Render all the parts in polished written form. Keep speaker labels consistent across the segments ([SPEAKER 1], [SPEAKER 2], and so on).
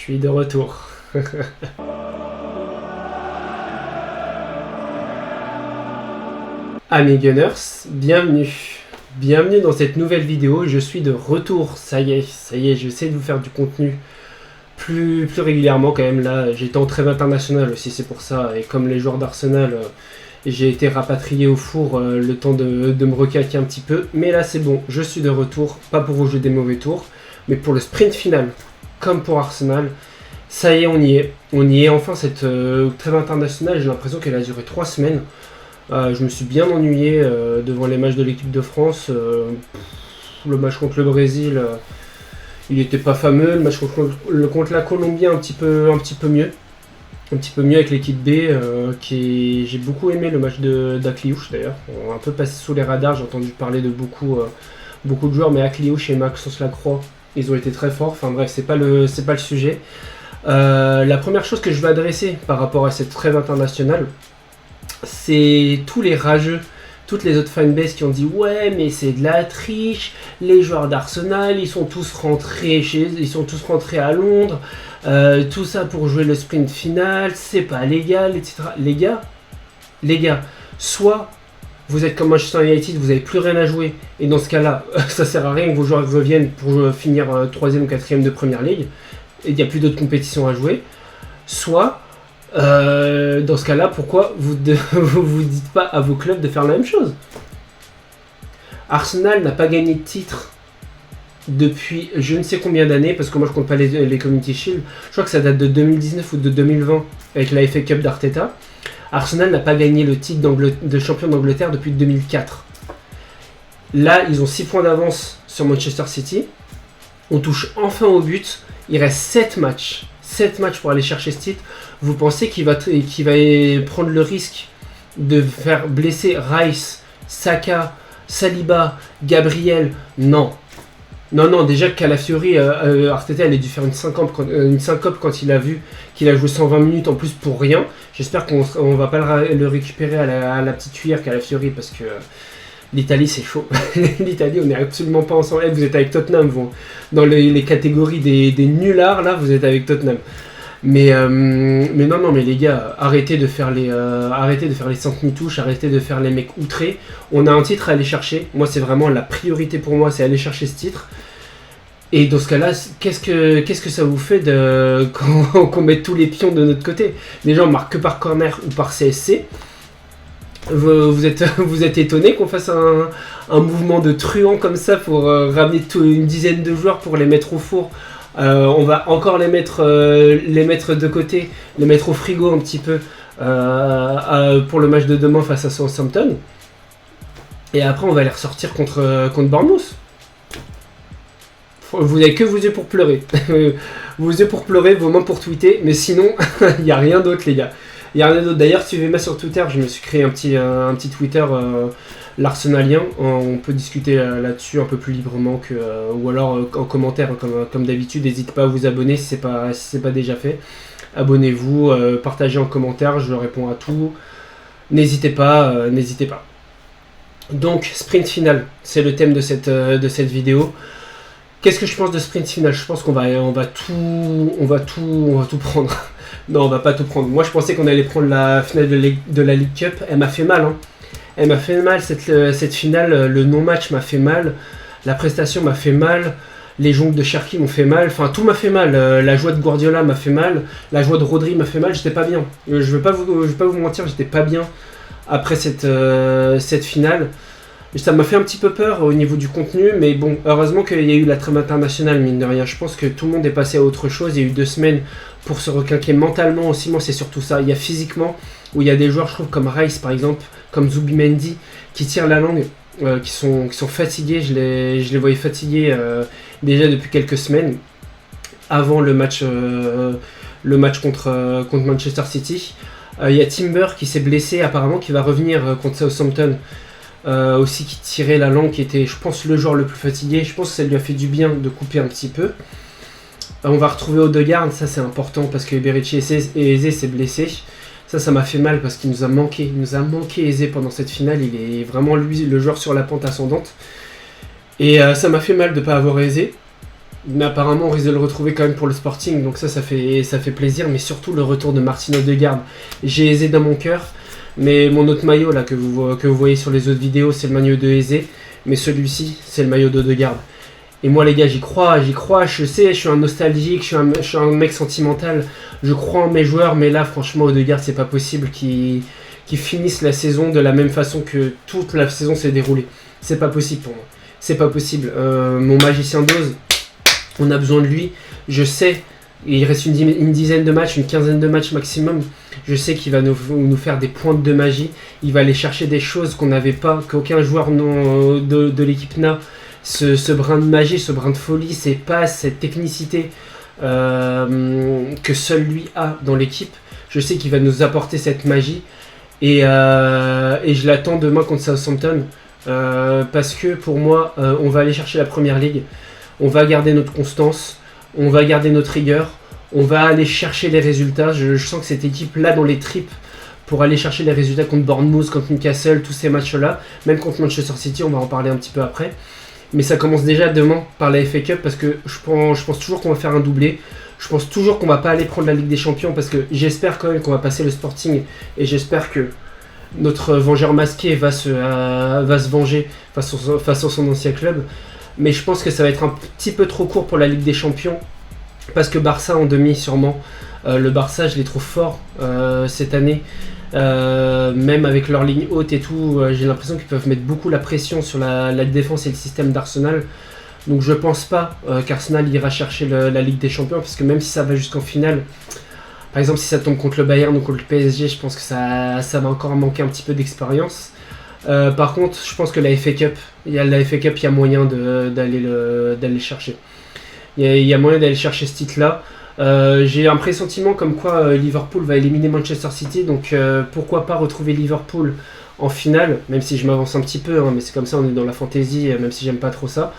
[SPEAKER 1] suis de retour. Amis Gunners, bienvenue. Bienvenue dans cette nouvelle vidéo, je suis de retour, ça y est, j'essaie de vous faire du contenu plus régulièrement quand même. Là, j'étais en trêve internationale aussi, c'est pour ça, et comme les joueurs d'Arsenal, j'ai été rapatrié au four le temps de me recaquer un petit peu. Mais là c'est bon, je suis de retour, pas pour vous jouer des mauvais tours, mais pour le sprint final, comme pour Arsenal. Ça y est, on y est enfin cette trêve internationale, j'ai l'impression qu'elle a duré 3 semaines. Je me suis bien ennuyé devant les matchs de l'équipe de France. Le match contre le Brésil, il n'était pas fameux. Le match contre la Colombie, un petit peu mieux. Un petit peu mieux avec l'équipe B. J'ai beaucoup aimé le match d'Akliouche d'ailleurs. On a un peu passé sous les radars, j'ai entendu parler de beaucoup de joueurs, mais Akliouche et Maxence Lacroix, ils ont été très forts. Enfin bref, c'est pas le sujet. La première chose que je vais adresser par rapport à cette trêve internationale, c'est tous les rageux, toutes les autres fanbases qui ont dit ouais mais c'est de la triche, les joueurs d'Arsenal ils sont tous rentrés à Londres, tout ça pour jouer le sprint final, c'est pas légal, etc. Les gars, soit vous êtes comme Manchester United, vous n'avez plus rien à jouer, et dans ce cas-là, ça sert à rien que vos joueurs reviennent pour finir 3e ou 4e de Première Ligue, et il n'y a plus d'autres compétitions à jouer, soit dans ce cas-là, pourquoi vous dites pas à vos clubs de faire la même chose? Arsenal n'a pas gagné de titre depuis je ne sais combien d'années, parce que moi je compte pas les Community Shield. Je crois que ça date de 2019 ou de 2020 avec la FA Cup d'Arteta. Arsenal n'a pas gagné le titre de champion d'Angleterre depuis 2004. Là, ils ont 6 points d'avance sur Manchester City. On touche enfin au but. Il reste 7 matchs. 7 matchs pour aller chercher ce titre. Vous pensez qu'il va prendre le risque de faire blesser Rice, Saka, Saliba, Gabriel? Non, déjà Calafiori, Arteta elle a dû faire une syncope quand il a vu qu'il a joué 120 minutes en plus pour rien. J'espère qu'on va pas le récupérer à la petite cuillère Calafiori, parce que l'Italie c'est chaud. L'Italie on n'est absolument pas ensemble. Vous êtes avec Tottenham, vous. Dans les catégories des nullards, là vous êtes avec Tottenham. Mais non, mais les gars, arrêtez de faire les semi-touches, arrêtez de faire les mecs outrés. On a un titre à aller chercher. Moi c'est vraiment la priorité pour moi, c'est aller chercher ce titre. Et dans ce cas-là, qu'est-ce que ça vous fait qu'on mette tous les pions de notre côté? Déjà on marque que par corner ou par CSC. Vous êtes étonné qu'on fasse un mouvement de truand comme ça pour ramener une dizaine de joueurs pour les mettre au four? On va encore les mettre de côté, les mettre au frigo un petit peu pour le match de demain face à Southampton. Et après on va les ressortir contre Bournemouth. Vous n'avez que vos yeux pour pleurer. Vos yeux pour pleurer, vos mains pour tweeter, mais sinon il n'y a rien d'autre les gars. Il n'y a rien d'autre. D'ailleurs, suivez-moi sur Twitter, je me suis créé un petit Twitter l'Arsenalien. On peut discuter là-dessus un peu plus librement ou alors en commentaire comme d'habitude. N'hésitez pas à vous abonner si c'est pas déjà fait. Abonnez-vous, partagez en commentaire, je réponds à tout. N'hésitez pas. Donc, sprint final, c'est le thème de cette vidéo. Qu'est-ce que je pense de sprint final? Je pense qu'on va tout prendre. Non, on va pas tout prendre. Moi, je pensais qu'on allait prendre la finale de la League Cup. Elle m'a fait mal. Hein. Elle m'a fait mal, cette finale. Le non-match m'a fait mal. La prestation m'a fait mal. Les jongles de Cherki m'ont fait mal. Enfin, tout m'a fait mal. La joie de Guardiola m'a fait mal. La joie de Rodri m'a fait mal. J'étais pas bien. Je vais pas vous mentir, j'étais pas bien après cette finale. Ça m'a fait un petit peu peur au niveau du contenu, mais bon, heureusement qu'il y a eu la trêve internationale, mine de rien. Je pense que tout le monde est passé à autre chose. Il y a eu 2 semaines pour se requinquer mentalement aussi. Moi, c'est surtout ça. Il y a physiquement, où il y a des joueurs, je trouve, comme Rice, par exemple, comme Zubimendi, qui tirent la langue, qui sont fatigués. Je les voyais fatigués déjà depuis quelques semaines, avant le match contre Manchester City. Il y a Timber qui s'est blessé, apparemment, qui va revenir contre Southampton. Aussi qui tirait la langue, qui était je pense le joueur le plus fatigué. Je pense que ça lui a fait du bien de couper un petit peu. On va retrouver Odegaard, ça c'est important parce que Eberechi et Eze s'est blessé. Ça m'a fait mal parce qu'il nous a manqué Eze pendant cette finale. Il est vraiment lui le joueur sur la pente ascendante. Et ça m'a fait mal de ne pas avoir Eze. Mais apparemment, on risque de le retrouver quand même pour le Sporting. Donc ça fait plaisir. Mais surtout le retour de Martin Odegaard. J'ai Eze dans mon cœur. Mais mon autre maillot là que vous voyez sur les autres vidéos, c'est le maillot de Eze. Mais celui-ci, c'est le maillot d'Odegaard. Et moi les gars, j'y crois. Je sais, je suis un nostalgique, je suis un mec sentimental. Je crois en mes joueurs. Mais là, franchement, Odegaard, c'est pas possible qu'ils finissent la saison de la même façon que toute la saison s'est déroulée. C'est pas possible pour moi. C'est pas possible. Mon magicien d'Oz, on a besoin de lui. Je sais, il reste une dizaine de matchs, une quinzaine de matchs maximum. Je sais qu'il va nous faire des pointes de magie. Il va aller chercher des choses qu'on n'avait pas, qu'aucun joueur de l'équipe n'a. Ce brin de magie, ce brin de folie, ces passes, cette technicité que seul lui a dans l'équipe. Je sais qu'il va nous apporter cette magie. Et je l'attends demain contre Southampton. Parce que pour moi, on va aller chercher la première ligue. On va garder notre constance, on va garder notre rigueur, on va aller chercher les résultats. Je sens que cette équipe-là dans les tripes pour aller chercher les résultats contre Bournemouth, contre Newcastle, tous ces matchs-là, même contre Manchester City, on va en parler un petit peu après. Mais ça commence déjà demain par la FA Cup parce que je pense toujours qu'on va faire un doublé. Je pense toujours qu'on va pas aller prendre la Ligue des Champions parce que j'espère quand même qu'on va passer le Sporting et j'espère que notre vengeur masqué va se venger face à son ancien club. Mais je pense que ça va être un petit peu trop court pour la Ligue des Champions. Parce que Barça en demi sûrement. Le Barça, je les trouve forts cette année. Même avec leur ligne haute et tout, j'ai l'impression qu'ils peuvent mettre beaucoup la pression sur la défense et le système d'Arsenal. Donc je pense pas qu'Arsenal ira chercher la Ligue des Champions. Parce que même si ça va jusqu'en finale, par exemple si ça tombe contre le Bayern ou contre le PSG, je pense que ça va encore manquer un petit peu d'expérience. Par contre, je pense que la FA Cup, il y a moyen d'aller le chercher. Il y a moyen d'aller chercher ce titre-là. J'ai un pressentiment comme quoi Liverpool va éliminer Manchester City, donc pourquoi pas retrouver Liverpool en finale, même si je m'avance un petit peu, hein, mais c'est comme ça, on est dans la fantasy, même si j'aime pas trop ça.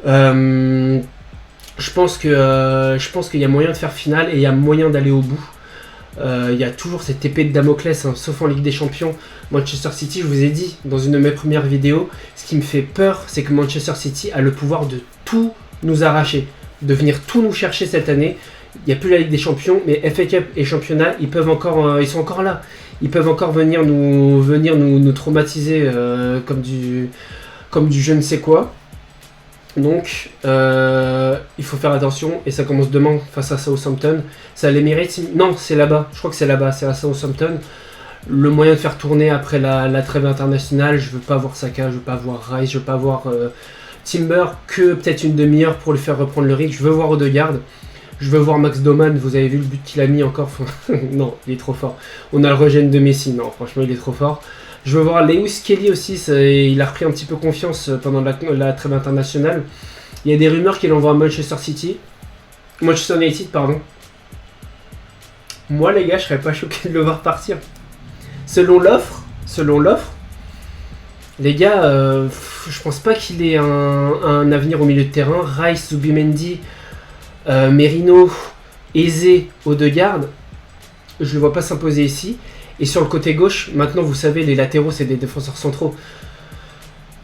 [SPEAKER 1] Je pense qu'il y a moyen de faire finale et il y a moyen d'aller au bout. Il y a toujours cette épée de Damoclès, hein, sauf en Ligue des Champions. Manchester City, je vous ai dit dans une de mes premières vidéos, ce qui me fait peur, c'est que Manchester City a le pouvoir de tout nous arracher, de venir tout nous chercher cette année. Il n'y a plus la Ligue des Champions, mais FA Cup et championnat, ils sont encore là. Ils peuvent encore venir nous traumatiser comme du je ne sais quoi. Donc, il faut faire attention et ça commence demain face à Southampton. Ça les mérite. Non, c'est là-bas. Je crois que c'est là-bas. C'est à Southampton. Le moyen de faire tourner après la trêve internationale. Je veux pas voir Saka, je veux pas voir Rice, je veux pas voir Timber que peut-être une demi-heure pour lui faire reprendre le rythme. Je veux voir Odegaard. Je veux voir Max Doman. Vous avez vu le but qu'il a mis encore. Non, il est trop fort. On a le regen de Messi. Non, franchement, il est trop fort. Je veux voir Lewis Kelly aussi, il a repris un petit peu confiance pendant la trêve internationale. Il y a des rumeurs qu'il envoie à Manchester United, pardon. Moi les gars, je serais pas choqué de le voir partir. Selon l'offre, les gars, je pense pas qu'il ait un avenir au milieu de terrain. Rice, Zubimendi, Merino, Eze, Odegaard, je le vois pas s'imposer ici. Et sur le côté gauche, maintenant vous savez, les latéraux c'est des défenseurs centraux.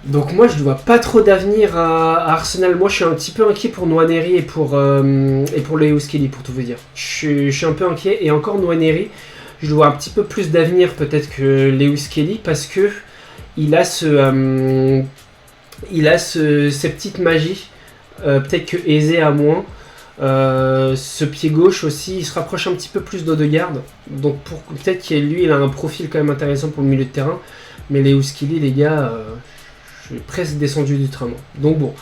[SPEAKER 1] Donc moi je ne vois pas trop d'avenir à Arsenal. Moi je suis un petit peu inquiet pour Nwaneri et pour Lewis Kelly, pour tout vous dire. Je suis un peu inquiet. Et encore Nwaneri, je vois un petit peu plus d'avenir peut-être que Lewis Kelly parce que il a ces petites magies. Peut-être que Eze a moins. Ce pied gauche aussi, il se rapproche un petit peu plus d'Odegaard. Donc peut-être qu'il lui, il a un profil quand même intéressant pour le milieu de terrain. Mais Lewis Kelly, les gars, je suis presque descendu du train. Donc bon,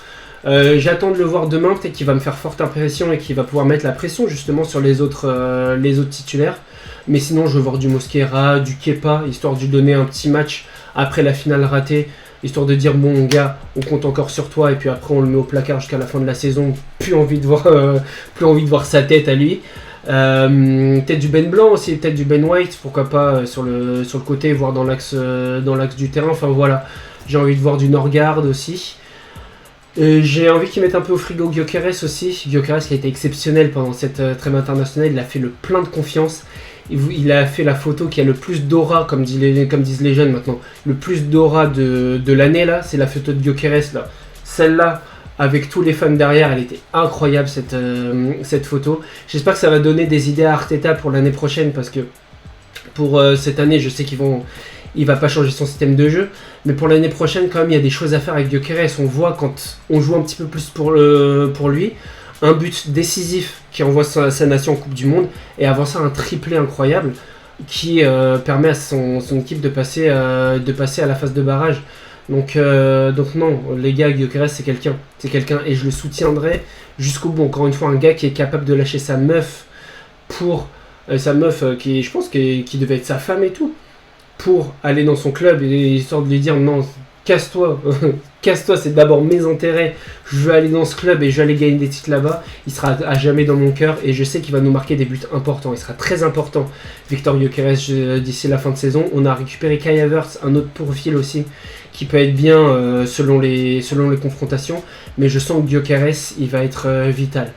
[SPEAKER 1] j'attends de le voir demain. Peut-être qu'il va me faire forte impression et qu'il va pouvoir mettre la pression justement sur les autres titulaires. Mais sinon, je veux voir du Mosquera, du Kepa, histoire de lui donner un petit match après la finale ratée. Histoire de dire, bon gars, on compte encore sur toi, et puis après on le met au placard jusqu'à la fin de la saison. Plus envie de voir sa tête à lui. Peut-être du Ben Blanc aussi, peut-être du Ben White, pourquoi pas sur le côté, voire dans l'axe du terrain. Enfin voilà, j'ai envie de voir du Norgard aussi. J'ai envie qu'ils mettent un peu au frigo Gyökeres aussi. Gyökeres qui a été exceptionnel pendant cette trêve internationale, il a fait le plein de confiance. Il a fait la photo qui a le plus d'aura, comme disent les jeunes maintenant. Le plus d'aura de l'année là, c'est la photo de Gyökeres là. Celle-là, avec tous les fans derrière. Elle était incroyable cette photo. J'espère que ça va donner des idées à Arteta pour l'année prochaine, parce que pour cette année, je sais il va pas changer son système de jeu, mais pour l'année prochaine, quand même, il y a des choses à faire avec Gyökeres. On voit quand on joue un petit peu plus pour lui, un but décisif qui envoie sa nation en Coupe du Monde, et avant ça, un triplé incroyable qui permet à son équipe de passer à la phase de barrage. Donc non, les gars, Gyökeres, c'est quelqu'un, et je le soutiendrai jusqu'au bout. Encore une fois, un gars qui est capable de lâcher sa meuf pour qui, je pense, qui devait être sa femme et tout, pour aller dans son club, et histoire de lui dire non, casse-toi, casse-toi, c'est d'abord mes intérêts, je veux aller dans ce club et je veux aller gagner des titres là-bas. Il sera à jamais dans mon cœur, et je sais qu'il va nous marquer des buts importants. Il sera très important, Victor Gyökeres, d'ici la fin de saison. On a récupéré Kai Havertz, un autre profil aussi qui peut être bien selon les confrontations, mais je sens que Gyökeres, il va être vital.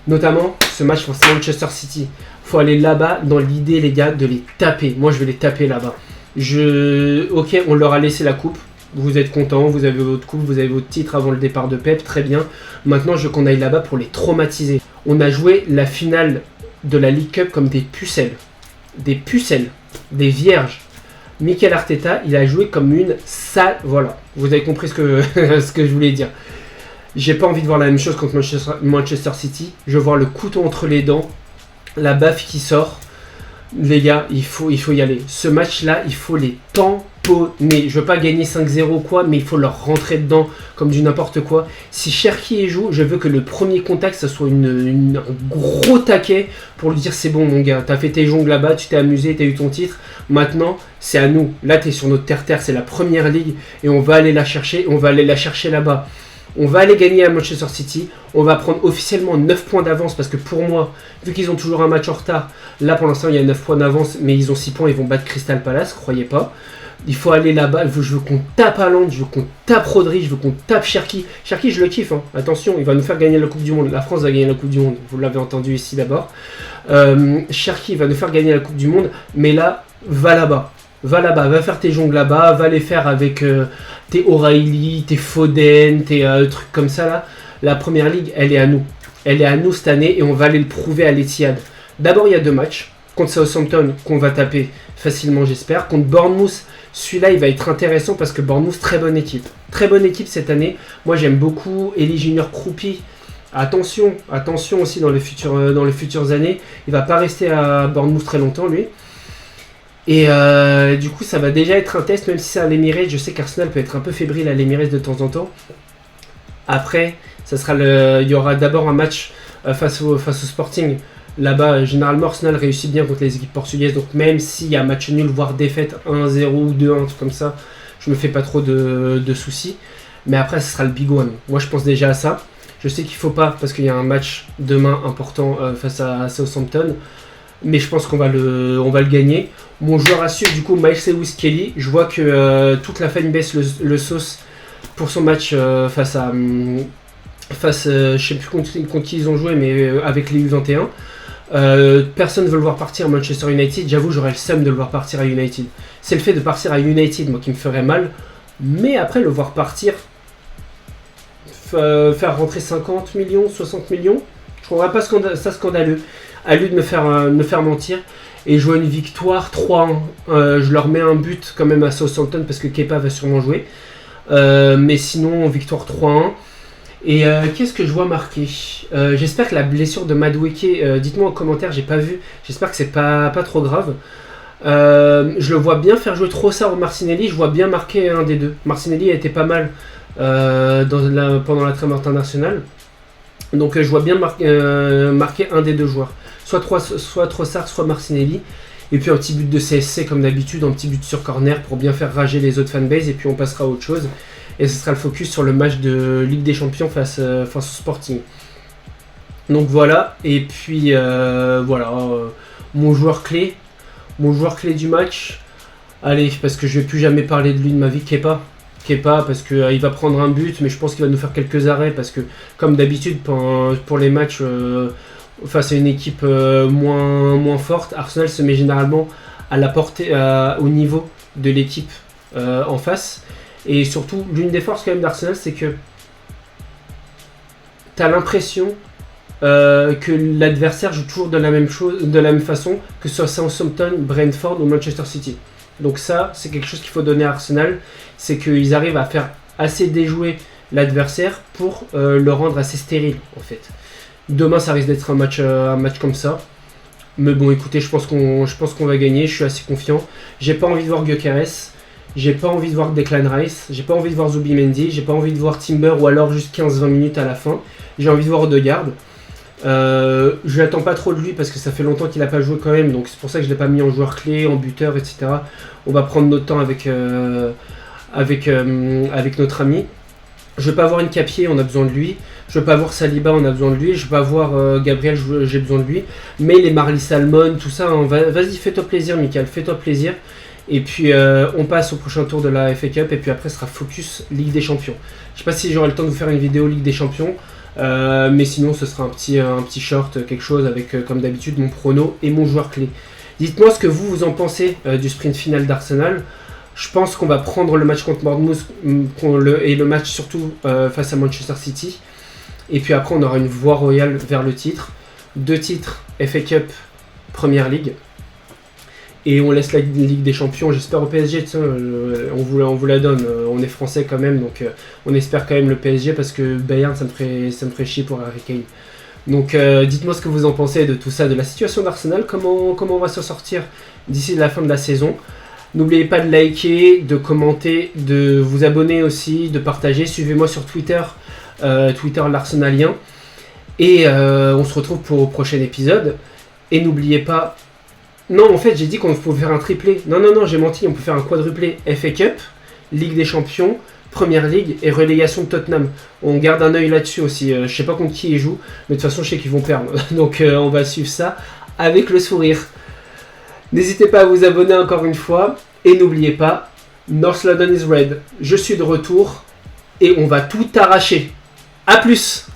[SPEAKER 1] Notamment ce match face à Manchester City. Faut aller là-bas dans l'idée, les gars, de les taper. Moi, je vais les taper là-bas. Ok, on leur a laissé la coupe. Vous êtes contents, vous avez votre coupe, vous avez votre titre avant le départ de Pep, très bien. Maintenant, je veux qu'on aille là-bas pour les traumatiser. On a joué la finale de la League Cup comme des pucelles. Des pucelles. Des vierges. Mikel Arteta, il a joué comme une sale... Voilà, vous avez compris ce que je voulais dire. J'ai pas envie de voir la même chose contre Manchester City. Je veux voir le couteau entre les dents, la baffe qui sort. Les gars, il faut y aller. Ce match-là, il faut les tamponner. Je veux pas gagner 5-0 quoi, mais il faut leur rentrer dedans comme du n'importe quoi. Si Cherki joue, je veux que le premier contact, ça soit un gros taquet pour lui dire c'est bon mon gars, t'as fait tes jongles là-bas, tu t'es amusé, t'as eu ton titre. Maintenant, c'est à nous. Là, t'es sur notre terre-terre, c'est la première ligue, et on va aller la chercher, là-bas. On va aller gagner à Manchester City. On va prendre officiellement 9 points d'avance, parce que pour moi, vu qu'ils ont toujours un match en retard, là pour l'instant il y a 9 points d'avance, mais ils ont 6 points, ils vont battre Crystal Palace, croyez pas. Il faut aller là-bas, je veux qu'on tape Haaland, je veux qu'on tape Rodri, je veux qu'on tape Cherki. Cherki, je le kiffe, hein. Attention, il va nous faire gagner la Coupe du Monde. La France va gagner la Coupe du Monde, vous l'avez entendu ici d'abord. Cherki va nous faire gagner la Coupe du Monde, mais là, va là-bas. Va là-bas, va faire tes jongles là-bas, va les faire avec tes O'Reilly, tes Foden, tes trucs comme ça là. La première ligue, elle est à nous. Elle est à nous cette année, et on va aller le prouver à l'Etihad. D'abord, il y a 2 matchs. Contre Southampton, qu'on va taper facilement, j'espère. Contre Bournemouth, celui-là, il va être intéressant, parce que Bournemouth, très bonne équipe. Très bonne équipe cette année. Moi, j'aime beaucoup Eli Junior Kroupi. Attention aussi dans les futures années. Il va pas rester à Bournemouth très longtemps, lui. Et du coup, ça va déjà être un test, même si c'est à l'Emirates. Je sais qu'Arsenal peut être un peu fébrile à l'Emirates de temps en temps. Après, il y aura d'abord un match face au Sporting. Là-bas, généralement, Arsenal réussit bien contre les équipes portugaises. Donc même s'il y a match nul, voire défaite 1-0 ou 2-1, un truc comme ça, je me fais pas trop de soucis. Mais après, ce sera le big one. Moi, je pense déjà à ça. Je sais qu'il faut pas, parce qu'il y a un match demain important face à Southampton. Mais je pense qu'on va le gagner. Mon joueur à suivre, du coup, Miles Lewis Kelly. Je vois que toute la fanbase le sauce pour son match face je sais plus contre qui ils ont joué, mais avec les U21. Personne ne veut le voir partir à Manchester United. J'avoue, j'aurais le seum de le voir partir à United. C'est le fait de partir à United, moi, qui me ferait mal. Mais après, le voir partir, faire rentrer 50 millions, 60 millions, je trouverais pas ça scandaleux. À lui de me faire mentir. Et jouer une victoire 3-1. Je leur mets un but quand même à Southampton, parce que Kepa va sûrement jouer. Mais sinon, victoire 3-1. Et qu'est-ce que je vois marquer j'espère que la blessure de Madueke, dites-moi en commentaire, j'ai pas vu. J'espère que c'est pas trop grave. Je le vois bien faire jouer Trossard ou Martinelli. Je vois bien marquer un des deux. Martinelli a été pas mal pendant la trêve internationale. Donc je vois bien marquer un des deux joueurs. Soit Trossard, soit Martinelli. Et puis un petit but de CSC comme d'habitude, un petit but sur corner pour bien faire rager les autres fanbases. Et puis on passera à autre chose. Et ce sera le focus sur le match de Ligue des Champions face au Sporting. Donc voilà. Et puis voilà. Mon joueur clé du match. Allez, parce que je vais plus jamais parler de lui de ma vie, Kepa, parce qu'il va prendre un but, mais je pense qu'il va nous faire quelques arrêts, parce que comme d'habitude pour les matchs face à une équipe moins forte, Arsenal se met généralement à la portée, au niveau de l'équipe en face. Et surtout, l'une des forces quand même d'Arsenal, c'est que t'as l'impression que l'adversaire joue toujours de la même façon, que ce soit Southampton, Brentford ou Manchester City. Donc ça, c'est quelque chose qu'il faut donner à Arsenal, c'est qu'ils arrivent à faire assez déjouer l'adversaire pour le rendre assez stérile en fait. Demain, ça risque d'être un match comme ça. Mais bon, écoutez, je pense qu'on va gagner, je suis assez confiant. J'ai pas envie de voir Gyökeres, j'ai pas envie de voir Declan Rice, j'ai pas envie de voir Zubimendi, j'ai pas envie de voir Timber ou alors juste 15-20 minutes à la fin. J'ai envie de voir Odegaard. Je n'attends pas trop de lui parce que ça fait longtemps qu'il n'a pas joué quand même, donc c'est pour ça que je ne l'ai pas mis en joueur clé, en buteur, etc. On va prendre notre temps avec notre ami. Je ne veux pas avoir une Capier, on a besoin de lui. Je ne veux pas voir Saliba, on a besoin de lui. Je ne veux pas voir Gabriel, j'ai besoin de lui. Mais les Marley Salmon, tout ça, hein, vas-y, fais-toi plaisir, Michael, fais-toi plaisir. Et puis on passe au prochain tour de la FA Cup et puis après ce sera focus Ligue des Champions. Je ne sais pas si j'aurai le temps de vous faire une vidéo Ligue des Champions. Mais sinon ce sera un petit short, quelque chose avec comme d'habitude mon prono et mon joueur clé. Dites-moi ce que vous en pensez du sprint final d'Arsenal. Je pense qu'on va prendre le match contre Bournemouth et le match surtout face à Manchester City. Et puis après on aura une voie royale vers le titre. 2 titres FA Cup, Première Ligue. Et on laisse la Ligue des Champions, j'espère au PSG, on vous la donne, on est français quand même, donc on espère quand même le PSG parce que Bayern ça me ferait chier pour Harry Kane. Donc dites-moi ce que vous en pensez de tout ça, de la situation d'Arsenal, comment on va s'en sortir d'ici la fin de la saison. N'oubliez pas de liker, de commenter, de vous abonner aussi, de partager, suivez-moi sur Twitter, l'Arsenalien. Et on se retrouve pour le prochain épisode. Et n'oubliez pas... Non, en fait, j'ai dit qu'on pouvait faire un triplé. Non, j'ai menti, on peut faire un quadruplé FA Cup, Ligue des Champions, Première Ligue et relégation de Tottenham. On garde un œil là-dessus aussi. Je sais pas contre qui ils jouent, mais de toute façon, je sais qu'ils vont perdre. Donc, on va suivre ça avec le sourire. N'hésitez pas à vous abonner encore une fois. Et n'oubliez pas, North London is red. Je suis de retour et on va tout arracher. A plus!